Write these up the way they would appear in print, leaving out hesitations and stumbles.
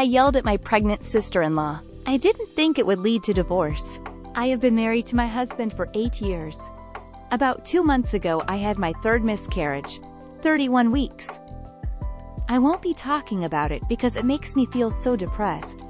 I yelled at my pregnant sister-in-law. I didn't think it would lead to divorce. I have been married to my husband for 8 years. About 2 months ago, I had my third miscarriage. 31 weeks. I won't be talking about it because it makes me feel so depressed.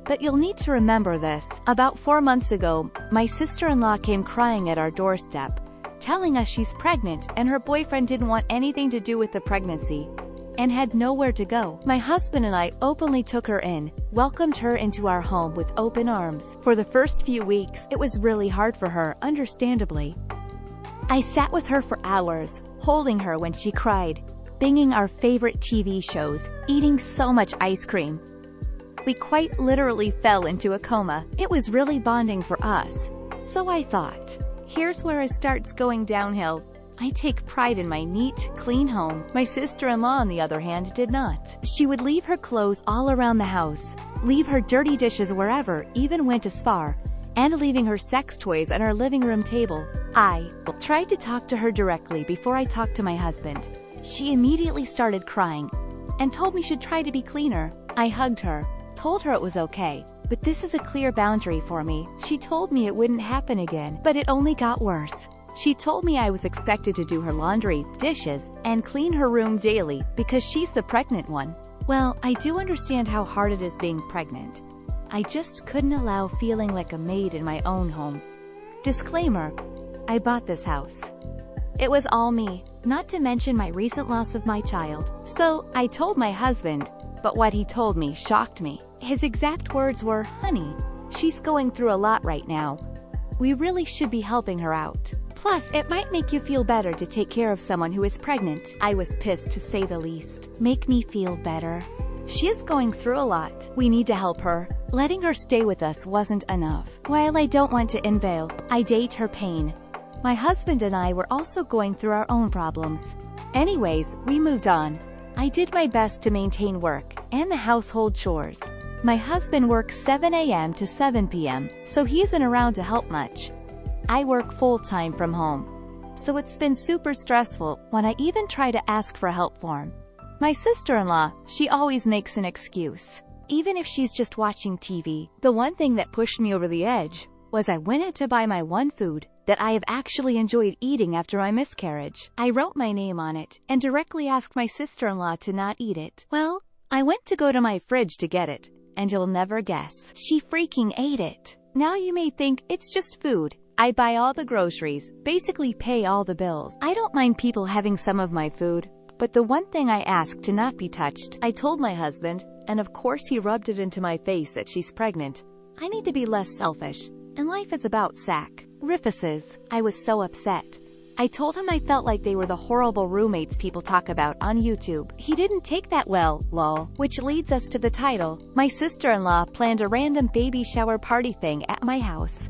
But you'll need to remember this. About 4 months ago, my sister-in-law came crying at our doorstep, telling us she's pregnant and her boyfriend didn't want anything to do with the pregnancy and had nowhere to go. My husband and I openly took her in, welcomed her into our home with open arms. For the first few weeks, it was really hard for her, understandably. I sat with her for hours, holding her when she cried, binging our favorite TV shows, eating so much ice cream. We quite literally fell into a coma. It was really bonding for us. So I thought, here's where it starts going downhill. I take pride in my neat, clean home. My sister-in-law, on the other hand, did not. She would leave her clothes all around the house, leave her dirty dishes wherever, even went as far, and leaving her sex toys on our living room table. I tried to talk to her directly before I talked to my husband. She immediately started crying and told me she'd try to be cleaner. I hugged her, told her it was okay, but this is a clear boundary for me. She told me it wouldn't happen again, but it only got worse. She told me I was expected to do her laundry, dishes, and clean her room daily because she's the pregnant one. Well, I do understand how hard it is being pregnant. I just couldn't allow feeling like a maid in my own home. Disclaimer: I bought this house. It was all me, not to mention my recent loss of my child. So, I told my husband, but what he told me shocked me. His exact words were, "Honey, she's going through a lot right now. We really should be helping her out. Plus, it might make you feel better to take care of someone who is pregnant." I was pissed, to say the least. Make me feel better? She is going through a lot. We need to help her. Letting her stay with us wasn't enough. While I don't want to invalidate, I date her pain. My husband and I were also going through our own problems. Anyways, we moved on. I did my best to maintain work and the household chores. My husband works 7 a.m. to 7 p.m., so he isn't around to help much. I work full-time from home, so it's been super stressful when I even try to ask for help for him. My sister-in-law, she always makes an excuse, even if she's just watching TV. The one thing that pushed me over the edge was I went out to buy my one food that I have actually enjoyed eating after my miscarriage. I wrote my name on it and directly asked my sister-in-law to not eat it. Well, I went to go to my fridge to get it, and you'll never guess. She freaking ate it. Now you may think it's just food. I buy all the groceries, basically pay all the bills. I don't mind people having some of my food, but the one thing I asked to not be touched. I told my husband, and of course he rubbed it into my face that she's pregnant. I need to be less selfish, and life is about sacrifices. I was so upset. I told him I felt like they were the horrible roommates people talk about on YouTube. He didn't take that well, lol. Which leads us to the title. My sister-in-law planned a random baby shower party thing at my house.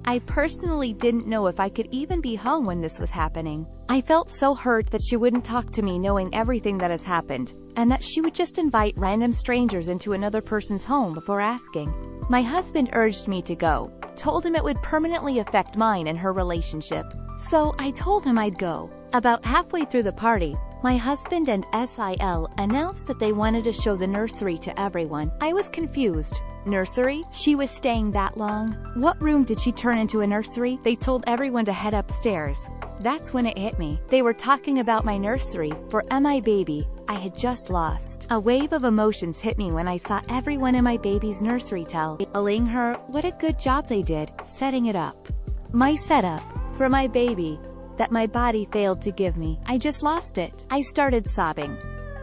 I personally didn't know if I could even be home when this was happening. I felt so hurt that she wouldn't talk to me knowing everything that has happened, and that she would just invite random strangers into another person's home before asking. My husband urged me to go, told him it would permanently affect mine and her relationship. So I told him I'd go. About halfway through the party, my husband and SIL announced that they wanted to show the nursery to everyone. I was confused. Nursery? She was staying that long? What room did she turn into a nursery? They told everyone to head upstairs. That's when it hit me. They were talking about my nursery for my baby I had just lost. A wave of emotions hit me when I saw everyone in my baby's nursery telling her what a good job they did setting it up. My setup for my baby that my body failed to give me. I just lost it. I started sobbing.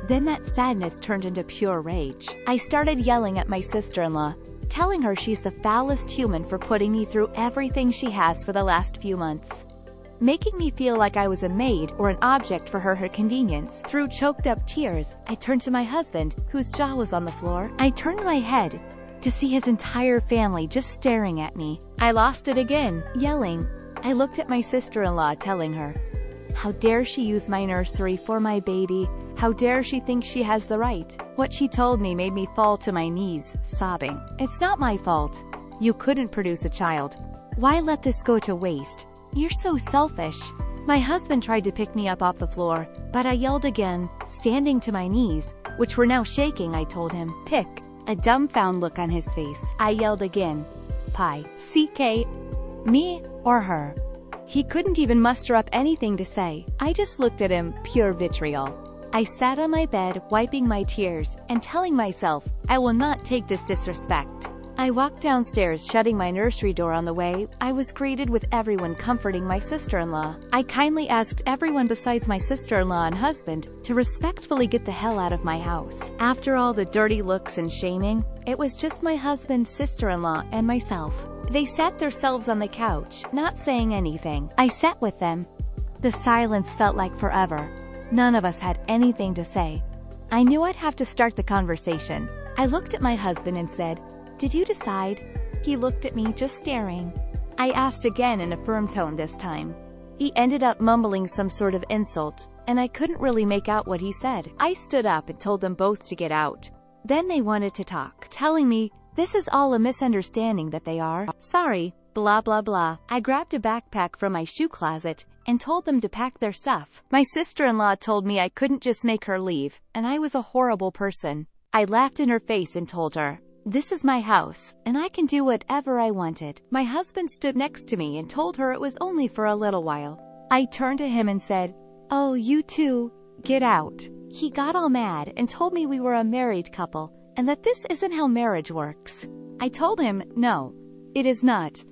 Then that sadness turned into pure rage. I started yelling at my sister-in-law, telling her she's the foulest human for putting me through everything she has for the last few months, making me feel like I was a maid or an object for her convenience. Through choked-up tears, I turned to my husband, whose jaw was on the floor. I turned my head to see his entire family just staring at me. I lost it again, yelling. I looked at my sister-in-law, telling her, "How dare she use my nursery for my baby? How dare she think she has the right?" What she told me made me fall to my knees, sobbing. "It's not my fault. You couldn't produce a child. Why let this go to waste? You're so selfish." My husband tried to pick me up off the floor, but I yelled again, standing to my knees, which were now shaking. I told him, pick. A dumbfound look on his face. I yelled again, pie, CK, me or her. He couldn't even muster up anything to say. I just looked at him, pure vitriol. I sat on my bed, wiping my tears, and telling myself, I will not take this disrespect. I walked downstairs, shutting my nursery door on the way. I was greeted with everyone comforting my sister-in-law. I kindly asked everyone besides my sister-in-law and husband to respectfully get the hell out of my house. After all the dirty looks and shaming, it was just my husband, sister-in-law, and myself. They sat themselves on the couch, not saying anything. I sat with them. The silence felt like forever. None of us had anything to say. I knew I'd have to start the conversation. I looked at my husband and said, "Did you decide?" He looked at me, just staring. I asked again in a firm tone this time. He ended up mumbling some sort of insult, and I couldn't really make out what he said. I stood up and told them both to get out. Then they wanted to talk, telling me, this is all a misunderstanding that they are. Sorry, blah blah blah. I grabbed a backpack from my shoe closet and told them to pack their stuff. My sister-in-law told me I couldn't just make her leave, and I was a horrible person. I laughed in her face and told her, this is my house, and I can do whatever I wanted. My husband stood next to me and told her it was only for a little while. I turned to him and said, oh, you too, get out. He got all mad and told me we were a married couple, and that this isn't how marriage works. I told him, no, it is not.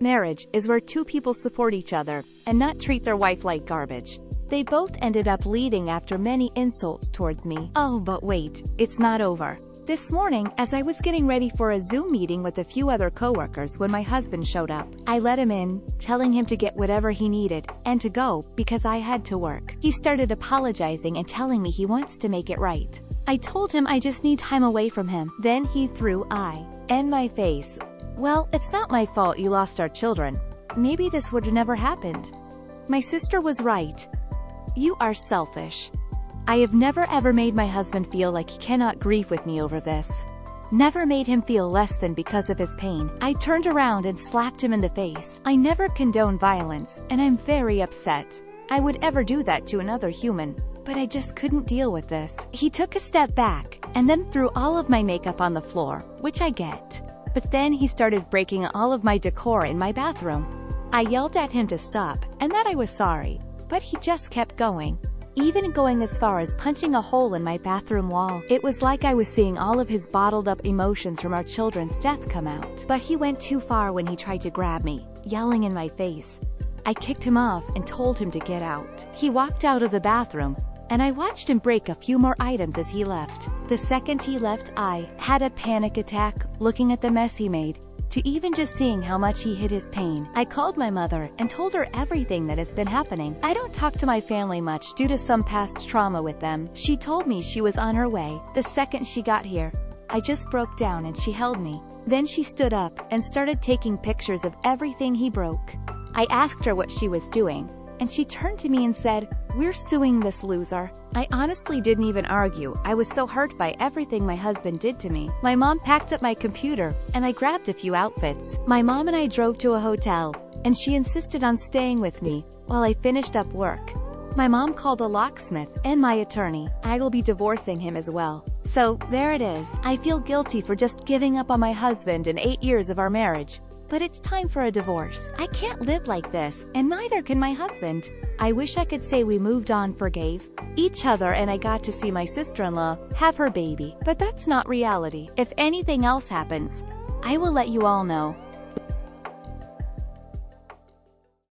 Marriage is where two people support each other, and not treat their wife like garbage. They both ended up leaving after many insults towards me. Oh, but wait, it's not over. This morning, as I was getting ready for a Zoom meeting with a few other coworkers when my husband showed up, I let him in, telling him to get whatever he needed, and to go, because I had to work. He started apologizing and telling me he wants to make it right. I told him I just need time away from him. Then he threw eye in my face. Well, it's not my fault you lost our children. Maybe this would have never happened. My sister was right. You are selfish. I have never ever made my husband feel like he cannot grieve with me over this. Never made him feel less than because of his pain. I turned around and slapped him in the face. I never condone violence, and I'm very upset. I would ever do that to another human, but I just couldn't deal with this. He took a step back, and then threw all of my makeup on the floor, which I get. But then he started breaking all of my decor in my bathroom. I yelled at him to stop, and that I was sorry, but he just kept going. Even going as far as punching a hole in my bathroom wall. It was like I was seeing all of his bottled up emotions from our children's death come out. But he went too far when he tried to grab me, yelling in my face. I kicked him off and told him to get out. He walked out of the bathroom, and I watched him break a few more items as he left. The second he left, I had a panic attack, looking at the mess he made, to even just seeing how much he hid his pain. I called my mother and told her everything that has been happening. I don't talk to my family much due to some past trauma with them. She told me she was on her way. The second she got here, I just broke down and she held me. Then she stood up and started taking pictures of everything he broke. I asked her what she was doing, and she turned to me and said, "We're suing this loser." I honestly didn't even argue. I was so hurt by everything my husband did to me. My mom packed up my computer, and I grabbed a few outfits. My mom and I drove to a hotel, and she insisted on staying with me while I finished up work. My mom called a locksmith and my attorney. I will be divorcing him as well. So, there it is. I feel guilty for just giving up on my husband in 8 years of our marriage. But it's time for a divorce. I can't live like this, and neither can my husband. I wish I could say we moved on, forgave each other, and I got to see my sister-in-law have her baby. But that's not reality. If anything else happens, I will let you all know.